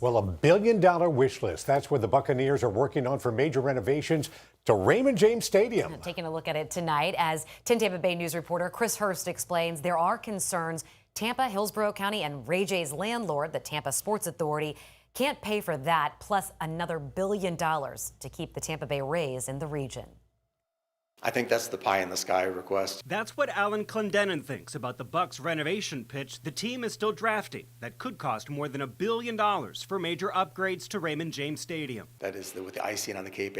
Well, $1 billion wish list. That's what the Buccaneers are working on for major renovations to Raymond James Stadium. Taking a look at it tonight, as 10 Tampa Bay News reporter Chris Hurst explains, there are concerns Tampa, Hillsborough County, and Ray J's landlord, the Tampa Sports Authority, can't pay for that, plus another $1 billion to keep the Tampa Bay Rays in the region. I think that's the pie in the sky request. That's what Alan Clendenin thinks about the Bucs renovation pitch the team is still drafting that could cost more than $1 billion for major upgrades to Raymond James Stadium. That is with the icing on the cake,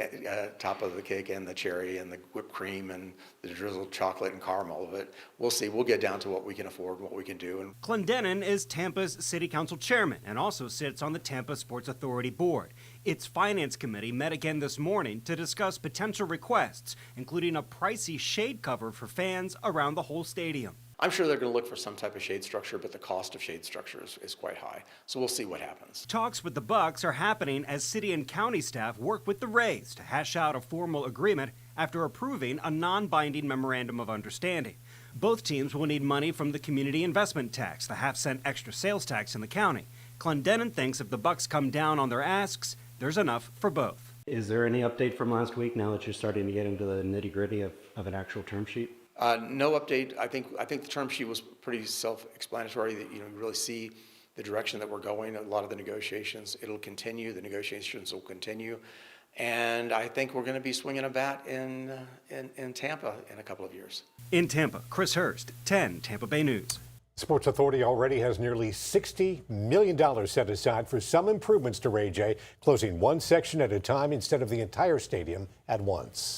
top of the cake, and the cherry and the whipped cream and the drizzled chocolate and caramel of it. We'll see. We'll get down to what we can afford and what we can do. And Clendenin is Tampa's City Council chairman and also sits on the Tampa Sports Authority board. Its finance committee met again this morning to discuss potential requests, including a pricey shade cover for fans around the whole stadium. I'm sure they're going to look for some type of shade structure, but the cost of shade structure is quite high. So we'll see what happens. Talks with the Bucs are happening as city and county staff work with the Rays to hash out a formal agreement after approving a non-binding memorandum of understanding. Both teams will need money from the community investment tax, the half-cent extra sales tax in the county. Clendenin thinks if the Bucs come down on their asks, there's enough for both. Is there any update from last week now that you're starting to get into the nitty-gritty of an actual term sheet? No update. I think the term sheet was pretty self-explanatory. That you really see the direction that we're going. A lot of the negotiations, it'll continue. The negotiations will continue, and I think we're going to be swinging a bat in Tampa in a couple of years. In Tampa, Chris Hurst, 10 Tampa Bay News. Sports Authority already has nearly $60 million set aside for some improvements to Ray J, closing one section at a time instead of the entire stadium at once.